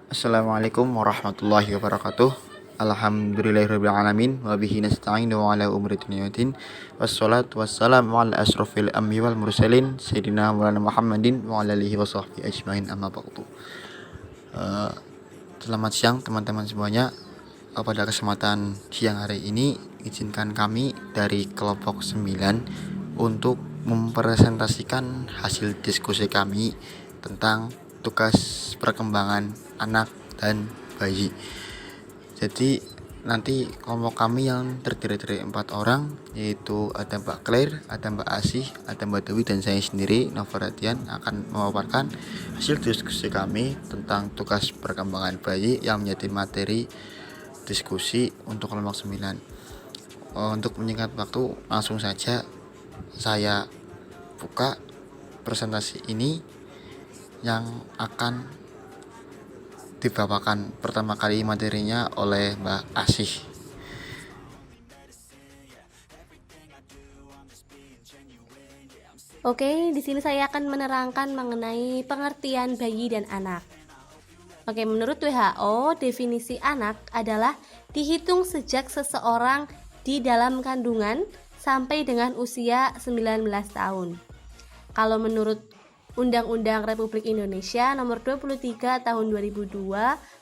Assalamualaikum warahmatullahi wabarakatuh. Alhamdulillahirrabbilalamin. Wabihi nasta'inu ala umri dunyatin. Wassalatu wassalamu ala asrafil amhi wal mursalin Sayyidina Maulana Muhammadin wa ala alihi wa sahbihi ajmain amma ba'du. Eh, Selamat siang teman-teman semuanya. Pada kesempatan siang hari ini izinkan kami dari kelompok 9 untuk mempresentasikan hasil diskusi kami tentang tugas perkembangan anak dan bayi. Jadi nanti kelompok kami yang terdiri dari 4 orang, yaitu ada Mbak Claire, ada Mbak Asih, ada Mbak Dewi, dan saya sendiri Novaradian akan memaparkan hasil diskusi kami tentang tugas perkembangan bayi yang menjadi materi diskusi untuk kelompok 9. Untuk menyingkat waktu, langsung saja saya buka presentasi ini yang akan dibawakan pertama kali materinya oleh Mbak Asih. Oke, di sini saya akan menerangkan mengenai pengertian bayi dan anak. Oke, menurut WHO, definisi anak adalah dihitung sejak seseorang di dalam kandungan sampai dengan usia 19 tahun. Kalau menurut Undang-Undang Republik Indonesia Nomor 23 Tahun 2002,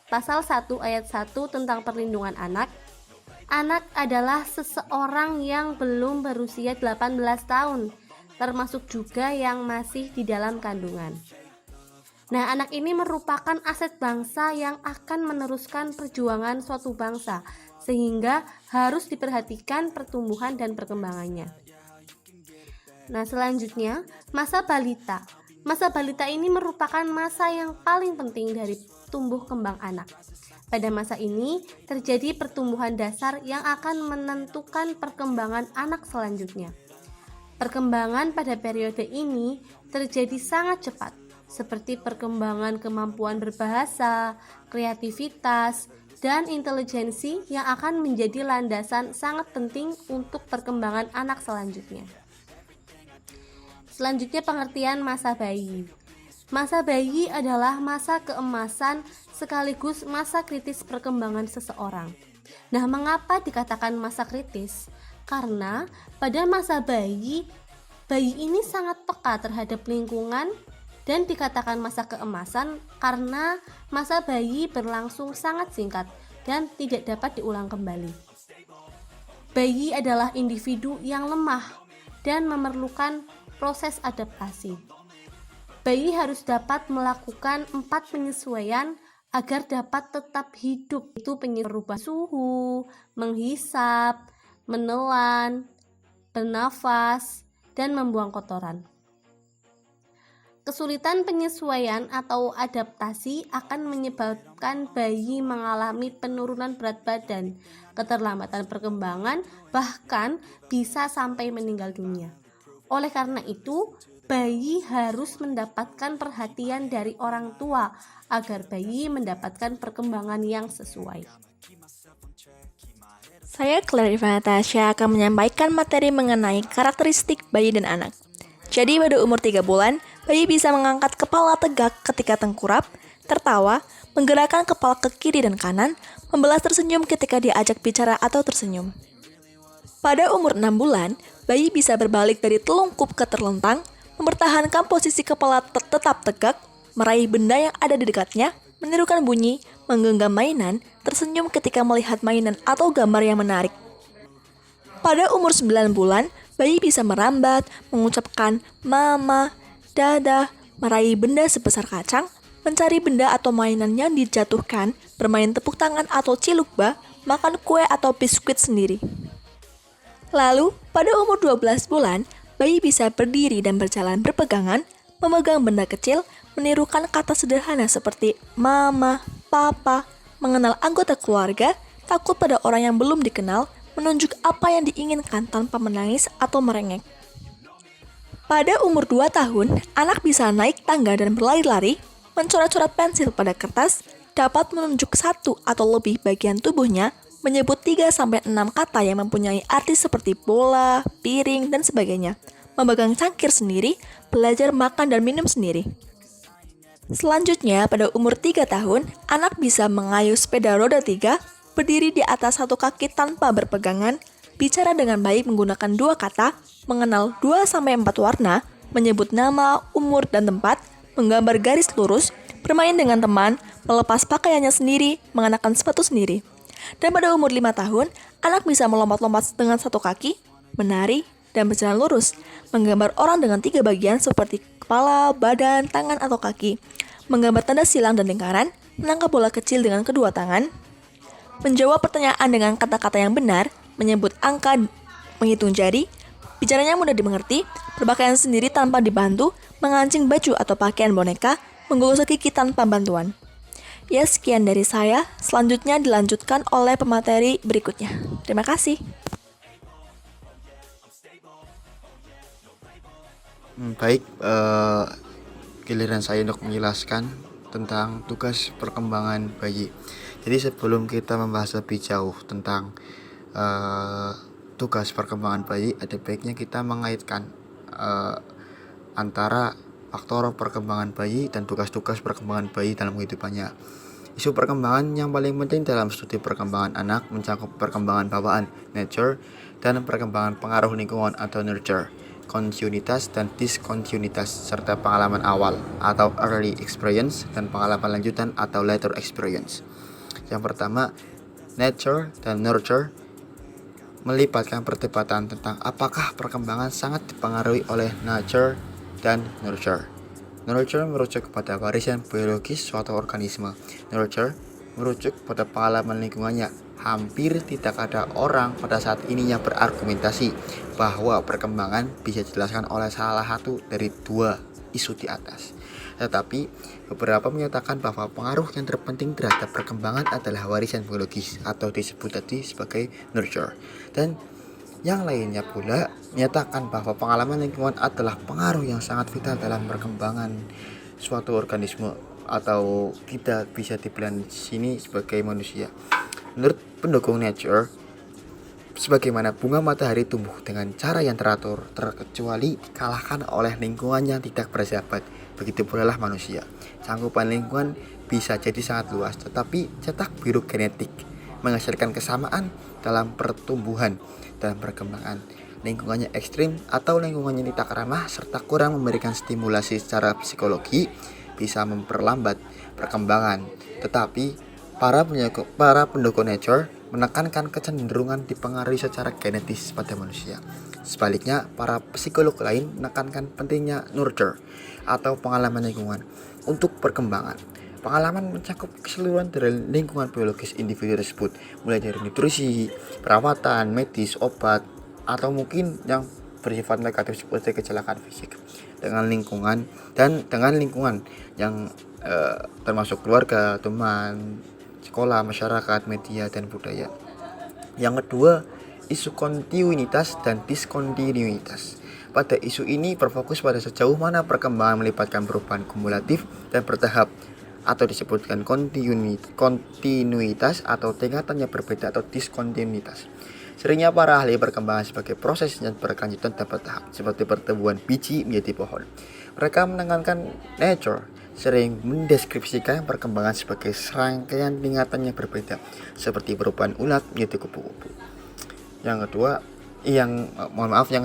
Pasal 1 Ayat 1 tentang perlindungan anak, anak adalah seseorang yang belum berusia 18 tahun, termasuk juga yang masih di dalam kandungan. Nah, anak ini merupakan aset bangsa yang akan meneruskan perjuangan suatu bangsa, sehingga harus diperhatikan pertumbuhan dan perkembangannya. Nah, selanjutnya, masa balita. Masa balita ini merupakan masa yang paling penting dari tumbuh kembang anak. Pada masa ini, terjadi pertumbuhan dasar yang akan menentukan perkembangan anak selanjutnya. Perkembangan pada periode ini terjadi sangat cepat, seperti perkembangan kemampuan berbahasa, kreativitas, dan intelijensi yang akan menjadi landasan sangat penting untuk perkembangan anak selanjutnya. Selanjutnya, pengertian masa bayi. Masa bayi adalah masa keemasan sekaligus masa kritis perkembangan seseorang. Nah, mengapa dikatakan masa kritis? Karena pada masa bayi ini sangat peka terhadap lingkungan, dan dikatakan masa keemasan karena masa bayi berlangsung sangat singkat dan tidak dapat diulang kembali. Bayi adalah individu yang lemah dan memerlukan proses adaptasi. Bayi harus dapat melakukan 4 penyesuaian agar dapat tetap hidup, yaitu merubah suhu, menghisap, menelan, bernafas, dan membuang kotoran. Kesulitan penyesuaian atau adaptasi akan menyebabkan bayi mengalami penurunan berat badan, keterlambatan perkembangan, bahkan bisa sampai meninggal dunia. Oleh karena itu, bayi harus mendapatkan perhatian dari orang tua agar bayi mendapatkan perkembangan yang sesuai. Saya Claire Natasha akan menyampaikan materi mengenai karakteristik bayi dan anak. Jadi pada umur 3 bulan, bayi bisa mengangkat kepala tegak ketika tengkurap, tertawa, menggerakkan kepala ke kiri dan kanan, membelas tersenyum ketika diajak bicara atau tersenyum. Pada umur 6 bulan, bayi bisa berbalik dari telungkup ke terlentang, mempertahankan posisi kepala tetap tegak, meraih benda yang ada di dekatnya, menirukan bunyi, menggenggam mainan, tersenyum ketika melihat mainan atau gambar yang menarik. Pada umur 9 bulan, bayi bisa merambat, mengucapkan mama, dadah, meraih benda sebesar kacang, mencari benda atau mainan yang dijatuhkan, bermain tepuk tangan atau cilukba, makan kue atau biskuit sendiri. Lalu, pada umur 12 bulan, bayi bisa berdiri dan berjalan berpegangan, memegang benda kecil, menirukan kata sederhana seperti mama, papa, mengenal anggota keluarga, takut pada orang yang belum dikenal, menunjuk apa yang diinginkan tanpa menangis atau merengek. Pada umur 2 tahun, anak bisa naik tangga dan berlari-lari, mencoret-coret pensil pada kertas, dapat menunjuk 1 atau lebih bagian tubuhnya, menyebut 3-6 kata yang mempunyai arti seperti bola, piring, dan sebagainya, memegang cangkir sendiri, belajar makan dan minum sendiri. Selanjutnya, pada umur 3 tahun, anak bisa mengayuh sepeda roda 3, berdiri di atas satu kaki tanpa berpegangan, bicara dengan baik menggunakan 2 kata, mengenal 2-4 warna, menyebut nama, umur, dan tempat, menggambar garis lurus, bermain dengan teman, melepas pakaiannya sendiri, mengenakan sepatu sendiri. Dan pada umur 5 tahun, anak bisa melompat-lompat dengan satu kaki, menari, dan berjalan lurus, menggambar orang dengan 3 bagian seperti kepala, badan, tangan, atau kaki, menggambar tanda silang dan lingkaran, menangkap bola kecil dengan kedua tangan, menjawab pertanyaan dengan kata-kata yang benar, menyebut angka, menghitung jari, bicaranya mudah dimengerti, berpakaian sendiri tanpa dibantu, mengancing baju atau pakaian boneka, menggosok gigi tanpa bantuan. Ya, sekian dari saya. Selanjutnya dilanjutkan oleh pemateri berikutnya. Terima kasih. Baik, giliran saya untuk menjelaskan tentang tugas perkembangan bayi. Jadi sebelum kita membahas lebih jauh tentang tugas perkembangan bayi, ada baiknya kita mengaitkan antara faktor perkembangan bayi dan tugas-tugas perkembangan bayi dalam kehidupannya. Isu perkembangan yang paling penting dalam studi perkembangan anak mencakup perkembangan bawaan, nature, dan perkembangan pengaruh lingkungan atau nurture, kontinuitas dan diskontinuitas, serta pengalaman awal atau early experience dan pengalaman lanjutan atau later experience. Yang pertama, nature dan nurture melibatkan perdebatan tentang apakah perkembangan sangat dipengaruhi oleh nature dan nurture. Nurture merujuk kepada warisan biologis suatu organisme. Nurture merujuk pada pengalaman lingkungannya. Hampir tidak ada orang pada saat ini yang berargumentasi bahwa perkembangan bisa dijelaskan oleh salah satu dari 2 isu di atas. Tetapi beberapa menyatakan bahwa pengaruh yang terpenting terhadap perkembangan adalah warisan biologis atau disebut tadi sebagai nurture. Dan yang lainnya pula menyatakan bahwa pengalaman lingkungan adalah pengaruh yang sangat vital dalam perkembangan suatu organisme, atau kita bisa dibilang di sini sebagai manusia. Menurut pendukung nature, sebagaimana bunga matahari tumbuh dengan cara yang teratur, terkecuali dikalahkan oleh lingkungan yang tidak bersahabat, begitu pula lah manusia. Cangkupan lingkungan bisa jadi sangat luas, tetapi cetak biru genetik menghasilkan kesamaan dalam pertumbuhan dan perkembangan. Lingkungannya ekstrim atau lingkungannya tidak ramah serta kurang memberikan stimulasi secara psikologi bisa memperlambat perkembangan. Tetapi para pendukung nature menekankan kecenderungan dipengaruhi secara genetis pada manusia. Sebaliknya, para psikolog lain menekankan pentingnya nurture atau pengalaman lingkungan untuk perkembangan. Pengalaman mencakup keseluruhan dari lingkungan biologis individu tersebut, mulai dari nutrisi, perawatan, medis, obat, atau mungkin yang bersifat negatif seperti kecelakaan fisik. Dengan lingkungan yang termasuk keluarga, teman, sekolah, masyarakat, media, dan budaya. Yang kedua, isu kontinuitas dan diskontinuitas. Pada isu ini berfokus pada sejauh mana perkembangan melibatkan perubahan kumulatif dan bertahap, atau disebutkan kontinuitas atau tingkatannya berbeda atau diskontinuitas. Seringnya para ahli perkembangan sebagai proses yang berkelanjutan dan bertahap, seperti pertumbuhan biji menjadi pohon. Mereka menekankan nature sering mendeskripsikan perkembangan sebagai serangkaian tingkatan yang berbeda, seperti perubahan ulat menjadi kupu-kupu. Yang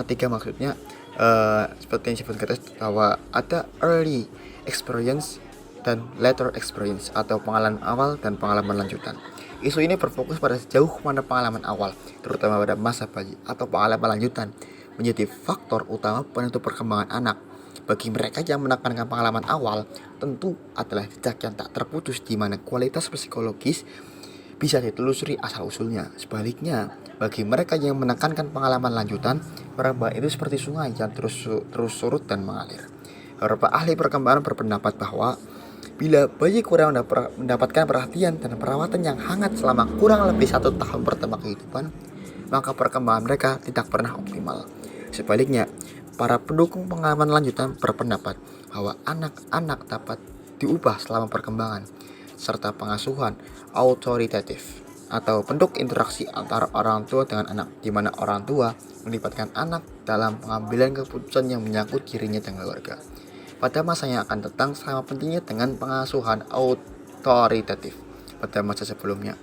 ketiga maksudnya seperti yang disebutkan atas, bahwa ada early experience dan later experience atau pengalaman awal dan pengalaman lanjutan. Isu ini berfokus pada sejauh mana pengalaman awal, terutama pada masa bayi, atau pengalaman lanjutan menjadi faktor utama penentu perkembangan anak. Bagi mereka yang menekankan pengalaman awal, tentu adalah jejak yang tak terputus di mana kualitas psikologis bisa ditelusuri asal-usulnya. Sebaliknya, bagi mereka yang menekankan pengalaman lanjutan, perkembangan itu seperti sungai yang terus surut dan mengalir. Beberapa ahli perkembangan berpendapat bahwa bila bayi kurang mendapatkan perhatian dan perawatan yang hangat selama kurang lebih 1 tahun pertama kehidupan, maka perkembangan mereka tidak pernah optimal. Sebaliknya, para pendukung pengalaman lanjutan berpendapat bahwa anak-anak dapat diubah selama perkembangan, serta pengasuhan autoritatif atau bentuk interaksi antara orang tua dengan anak, di mana orang tua melibatkan anak dalam pengambilan keputusan yang menyangkut dirinya dan keluarga. pada masa yang akan datang sama pentingnya dengan pengasuhan otoritatif pada masa sebelumnya.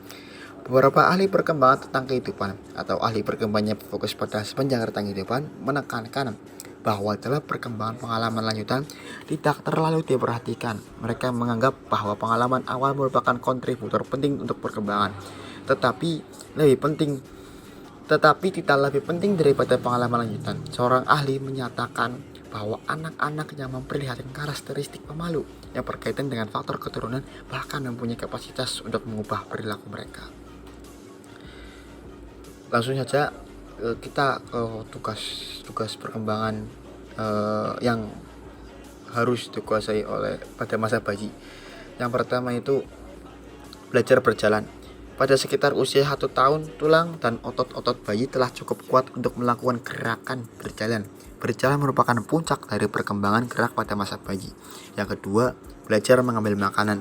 Beberapa ahli perkembangan tentang kehidupan atau ahli perkembangannya fokus pada sepanjang rentang kehidupan menekankan bahwa dalam perkembangan pengalaman lanjutan tidak terlalu diperhatikan. Mereka menganggap bahwa pengalaman awal merupakan kontributor penting untuk perkembangan, tetapi tidak lebih penting daripada pengalaman lanjutan. Seorang ahli menyatakan bahwa anak-anak yang memperlihatkan karakteristik pemalu yang berkaitan dengan faktor keturunan bahkan mempunyai kapasitas untuk mengubah perilaku mereka. Langsung saja kita ke tugas perkembangan yang harus dikuasai oleh pada masa bayi. Yang pertama itu belajar berjalan. Pada sekitar usia 1 tahun, tulang dan otot-otot bayi telah cukup kuat untuk melakukan gerakan berjalan. Berjalan merupakan puncak dari perkembangan gerak pada masa bayi. Yang kedua, belajar mengambil makanan.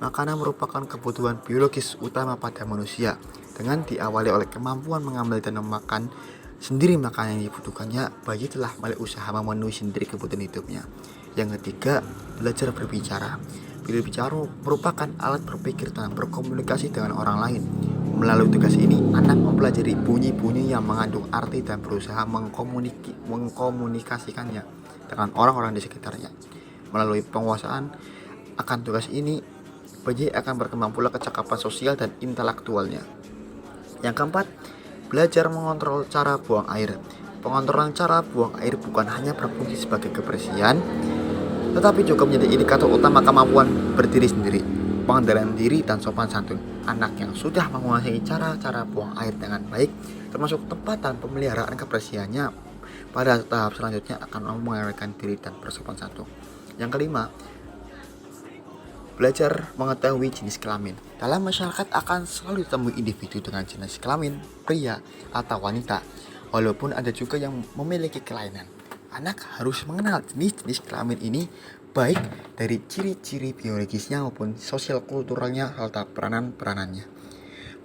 Makanan merupakan kebutuhan biologis utama pada manusia. Dengan diawali oleh kemampuan mengambil dan memakan sendiri makanan yang dibutuhkannya, bayi telah mulai usaha memenuhi sendiri kebutuhan hidupnya. Yang ketiga, belajar berbicara. Berbicara merupakan alat berpikir dan berkomunikasi dengan orang lain. Melalui tugas ini, anak mempelajari bunyi-bunyi yang mengandung arti dan berusaha mengkomunikasikannya dengan orang-orang di sekitarnya. Melalui penguasaan akan tugas ini, bayi akan berkembang pula kecakapan sosial dan intelektualnya. Yang keempat, belajar mengontrol cara buang air. Pengontrolan cara buang air bukan hanya berfungsi sebagai kebersihan, tetapi juga menjadi indikator utama kemampuan berdiri sendiri, pengendalian diri, dan sopan santun. Anak yang sudah menguasai cara-cara buang air dengan baik, termasuk tempat dan pemeliharaan kebersihannya, pada tahap selanjutnya akan mengendalikan diri dan bersopan santun. Yang kelima, belajar mengetahui jenis kelamin. Dalam masyarakat akan selalu ditemui individu dengan jenis kelamin pria atau wanita, walaupun ada juga yang memiliki kelainan. Anak harus mengenal jenis-jenis kelamin ini, baik dari ciri-ciri biologisnya maupun sosial kulturalnya serta peranan-peranannya.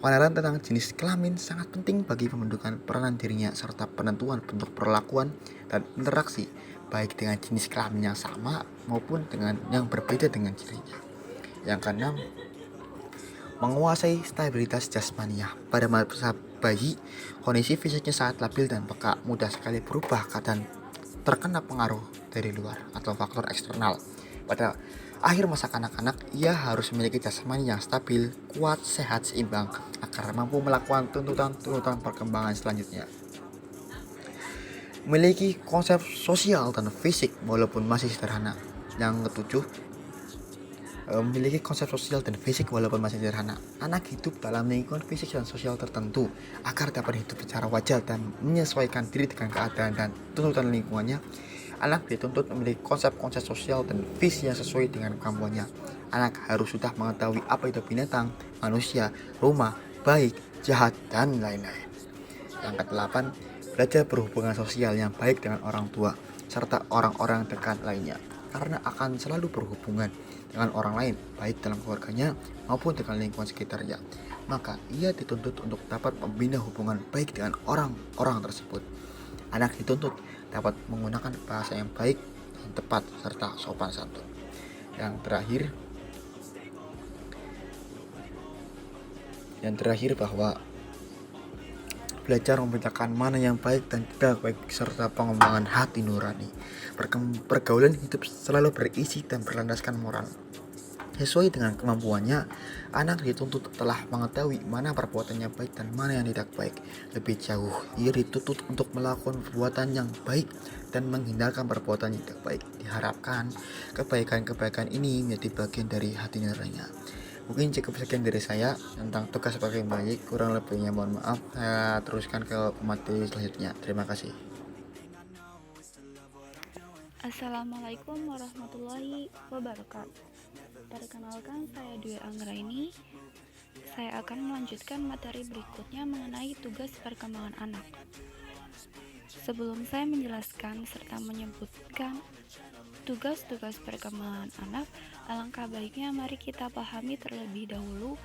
Pengenalan tentang jenis kelamin sangat penting bagi pembentukan peranan dirinya serta penentuan bentuk perlakuan dan interaksi, baik dengan jenis kelamin yang sama maupun dengan yang berbeda dengan dirinya. Yang keenam, menguasai stabilitas jasmania. Pada masa bayi, kondisi fisiknya sangat labil dan peka, mudah sekali berubah dan terkena pengaruh dari luar atau faktor eksternal. Pada akhir masa kanak-kanak, ia harus memiliki jasmani yang stabil, kuat, sehat, seimbang agar mampu melakukan tuntutan perkembangan selanjutnya. Memiliki konsep sosial dan fisik walaupun masih sederhana. Yang ketujuh, memiliki konsep sosial dan fisik walaupun masih sederhana. Anak hidup dalam lingkungan fisik dan sosial tertentu agar dapat hidup secara wajar dan menyesuaikan diri dengan keadaan dan tuntutan lingkungannya. Anak dituntut memiliki konsep-konsep sosial dan visi yang sesuai dengan kemampuannya. Anak harus sudah mengetahui apa itu binatang, manusia, rumah, baik, jahat, dan lain-lain. Yang kedelapan, belajar berhubungan sosial yang baik dengan orang tua serta orang-orang dekat lainnya, karena akan selalu berhubungan dengan orang lain, baik dalam keluarganya maupun dengan lingkungan sekitarnya. Maka ia dituntut untuk dapat membina hubungan baik dengan orang-orang tersebut. Anak dituntut dapat menggunakan bahasa yang baik dan tepat serta sopan santun. Yang terakhir bahwa belajar membedakan mana yang baik dan tidak baik serta pengembangan hati nurani. Pergaulan hidup selalu berisi dan berlandaskan moral. Sesuai dengan kemampuannya, anak dituntut telah mengetahui mana perbuatannya baik dan mana yang tidak baik. Lebih jauh, ia dituntut untuk melakukan perbuatan yang baik dan menghindarkan perbuatan yang tidak baik. Diharapkan kebaikan-kebaikan ini menjadi bagian dari hati nuraninya. Mungkin cukup sekian dari saya tentang tugas sebagai bayi. Kurang lebihnya mohon maaf. Saya teruskan ke materi selanjutnya. Terima kasih. Assalamualaikum warahmatullahi wabarakatuh. Perkenalkan, saya Dwi Anggraini. Saya akan melanjutkan materi berikutnya mengenai tugas perkembangan anak. Sebelum saya menjelaskan serta menyebutkan tugas-tugas perkembangan anak, alangkah baiknya mari kita pahami terlebih dahulu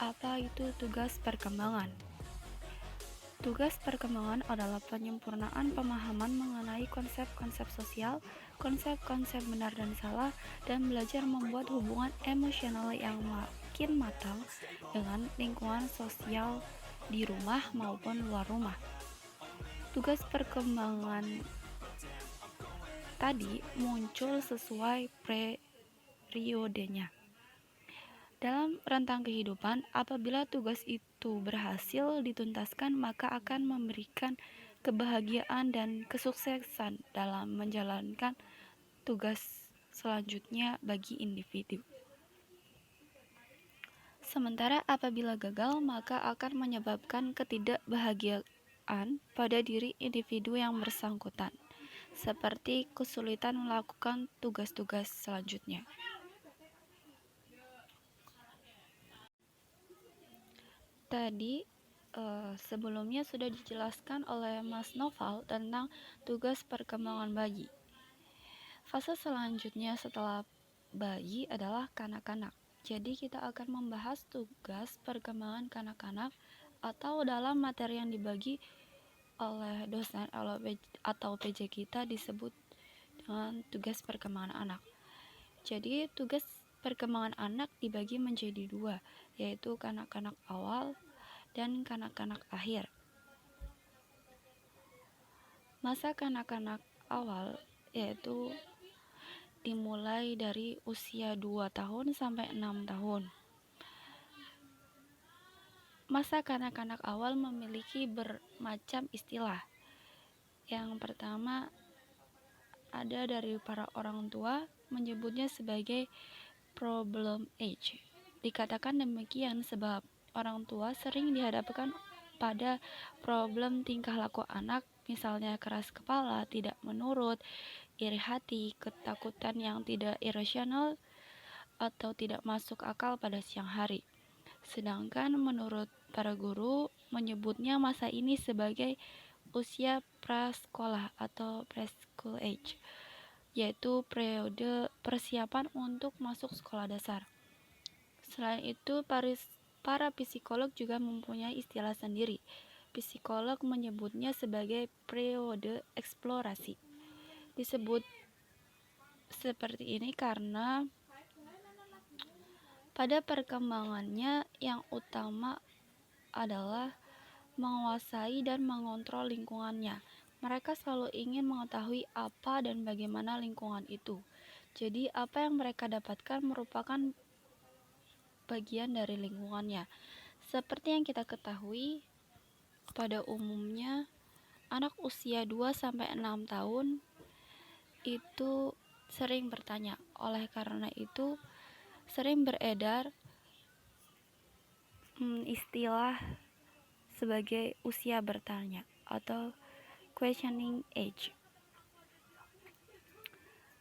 apa itu tugas perkembangan. Tugas perkembangan adalah penyempurnaan pemahaman mengenai konsep-konsep sosial, konsep-konsep benar dan salah, dan belajar membuat hubungan emosional yang makin matang dengan lingkungan sosial di rumah maupun luar rumah. Tugas perkembangan tadi muncul sesuai periodenya. Dalam rentang kehidupan, apabila tugas itu berhasil dituntaskan, maka akan memberikan kebahagiaan dan kesuksesan dalam menjalankan tugas selanjutnya bagi individu. Sementara apabila gagal, maka akan menyebabkan ketidakbahagiaan pada diri individu yang bersangkutan, seperti kesulitan melakukan tugas-tugas selanjutnya. Tadi sebelumnya sudah dijelaskan oleh Mas Noval tentang tugas perkembangan bayi. Fase selanjutnya setelah bayi adalah kanak-kanak. Jadi kita akan membahas tugas perkembangan kanak-kanak atau dalam materi yang dibagi oleh dosen atau PJ kita disebut dengan tugas perkembangan anak. Jadi tugas perkembangan anak dibagi menjadi dua, yaitu kanak-kanak awal dan kanak-kanak akhir. Masa kanak-kanak awal yaitu dimulai dari usia 2 tahun sampai 6 tahun. Masa kanak-kanak awal memiliki bermacam istilah. Yang pertama ada dari para orang tua menyebutnya sebagai problem age. Dikatakan demikian sebab orang tua sering dihadapkan pada problem tingkah laku anak, misalnya keras kepala, tidak menurut, iri hati, ketakutan yang tidak irasional, atau tidak masuk akal pada siang hari. Sedangkan menurut para guru menyebutnya masa ini sebagai usia prasekolah atau preschool age, yaitu periode persiapan untuk masuk sekolah dasar. Selain itu, para psikolog juga mempunyai istilah sendiri. Psikolog menyebutnya sebagai periode eksplorasi. Disebut seperti ini karena pada perkembangannya yang utama adalah menguasai dan mengontrol lingkungannya. Mereka selalu ingin mengetahui apa dan bagaimana lingkungan itu. Jadi apa yang mereka dapatkan merupakan bagian dari lingkungannya. Seperti yang kita ketahui, pada umumnya anak usia 2-6 tahun itu sering bertanya. Oleh karena itu sering beredar istilah sebagai usia bertanya atau questioning age.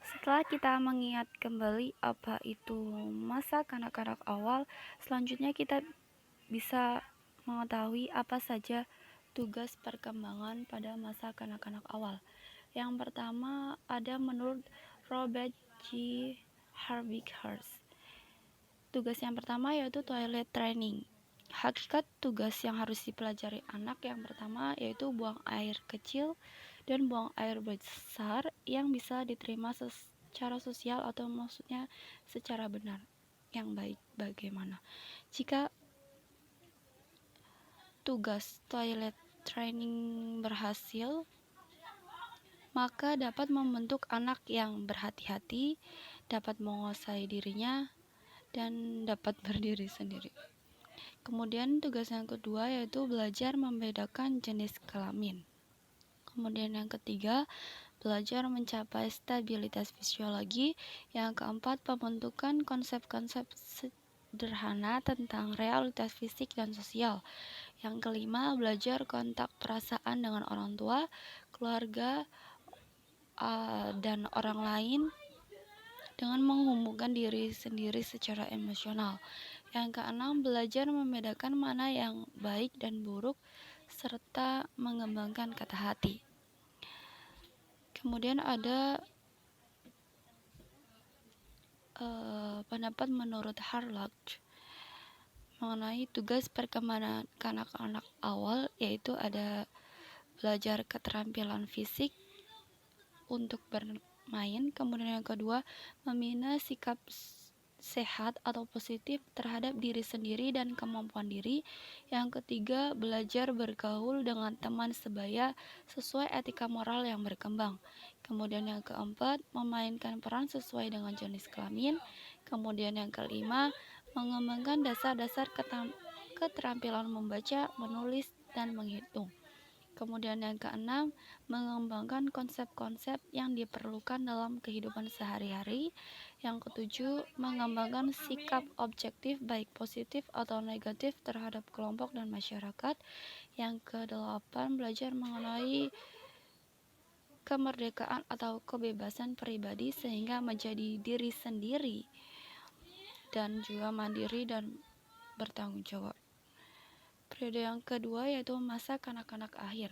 Setelah kita mengingat kembali apa itu masa kanak-kanak awal, selanjutnya kita bisa mengetahui apa saja tugas perkembangan pada masa kanak-kanak awal. Yang pertama ada menurut Robert G. Harvikhurst. Tugas yang pertama yaitu toilet training. Hakikat tugas yang harus dipelajari anak yang pertama yaitu buang air kecil dan buang air besar yang bisa diterima secara sosial atau maksudnya secara benar. Yang baik bagaimana? Jika tugas toilet training berhasil, maka dapat membentuk anak yang berhati-hati, dapat menguasai dirinya, dan dapat berdiri sendiri. Kemudian tugas yang kedua yaitu belajar membedakan jenis kelamin. Kemudian yang ketiga, belajar mencapai stabilitas fisiologi. Yang keempat, pembentukan konsep-konsep sederhana tentang realitas fisik dan sosial. Yang kelima, belajar kontak perasaan dengan orang tua, keluarga, dan orang lain dengan menghubungkan diri sendiri secara emosional. Yang keenam, belajar membedakan mana yang baik dan buruk serta mengembangkan kata hati. Kemudian ada pendapat menurut Harlock mengenai tugas perkembangan kanak-kanak awal, yaitu ada belajar keterampilan fisik untuk bermain. Kemudian yang kedua, membina sikap sehat atau positif terhadap diri sendiri dan kemampuan diri. Yang ketiga, belajar bergaul dengan teman sebaya sesuai etika moral yang berkembang. Kemudian yang keempat, memainkan peran sesuai dengan jenis kelamin. Kemudian yang kelima, mengembangkan dasar-dasar keterampilan membaca, menulis, dan menghitung. Kemudian yang keenam, mengembangkan konsep-konsep yang diperlukan dalam kehidupan sehari-hari. Yang ketujuh, mengembangkan sikap objektif baik positif atau negatif terhadap kelompok dan masyarakat. Yang kedelapan, belajar mengenai kemerdekaan atau kebebasan pribadi sehingga menjadi diri sendiri dan juga mandiri dan bertanggung jawab. Periode yang kedua yaitu masa kanak-kanak akhir.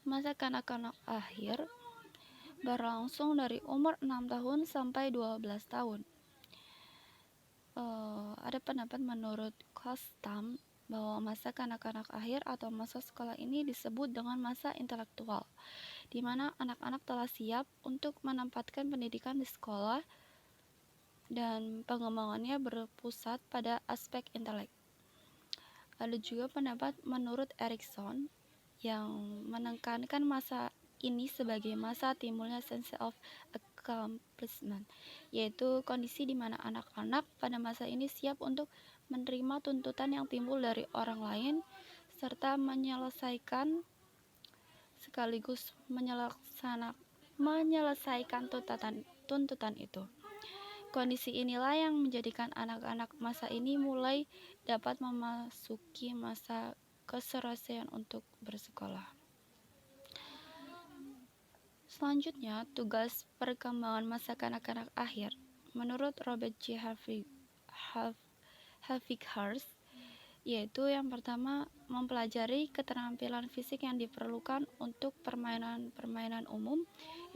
Masa kanak-kanak akhir berlangsung dari umur 6 tahun sampai 12 tahun. Ada pendapat menurut Kostam bahwa masa kanak-kanak akhir atau masa sekolah ini disebut dengan masa intelektual, di mana anak-anak telah siap untuk menempatkan pendidikan di sekolah dan pengembangannya berpusat pada aspek intelek. Ada juga pendapat menurut Erikson yang menekankan masa ini sebagai masa timbulnya sense of accomplishment, yaitu kondisi di mana anak-anak pada masa ini siap untuk menerima tuntutan yang timbul dari orang lain serta menyelesaikan sekaligus menyelesaikan tuntutan itu. Kondisi inilah yang menjadikan anak-anak masa ini mulai dapat memasuki masa keserasian untuk bersekolah. Selanjutnya, tugas perkembangan masa kanak-kanak akhir. Menurut Robert J. Havikhurst, yaitu yang pertama, mempelajari keterampilan fisik yang diperlukan untuk permainan umum.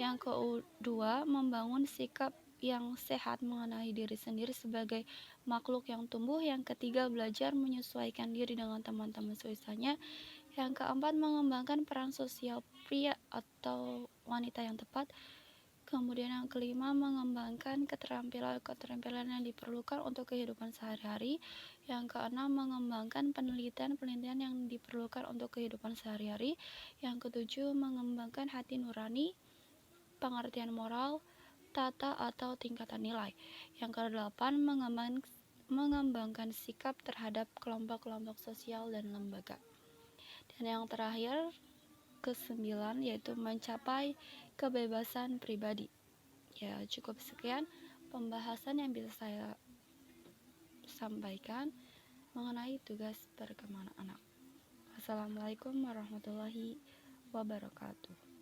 Yang kedua, membangun sikap yang sehat mengenai diri sendiri sebagai makhluk yang tumbuh. Yang ketiga, belajar menyesuaikan diri dengan teman-teman seusianya. Yang keempat, mengembangkan peran sosial pria atau wanita yang tepat. Kemudian yang kelima, mengembangkan keterampilan yang diperlukan untuk kehidupan sehari-hari. Yang keenam, mengembangkan penelitian yang diperlukan untuk kehidupan sehari-hari. Yang ketujuh, mengembangkan hati nurani, pengertian moral, tata atau tingkatan nilai. Yang kedelapan, mengembangkan sikap terhadap kelompok-kelompok sosial dan lembaga. Dan yang terakhir, kesembilan, yaitu mencapai kebebasan pribadi. Ya, cukup sekian pembahasan yang bisa saya sampaikan mengenai tugas perkembangan anak. Assalamualaikum warahmatullahi wabarakatuh.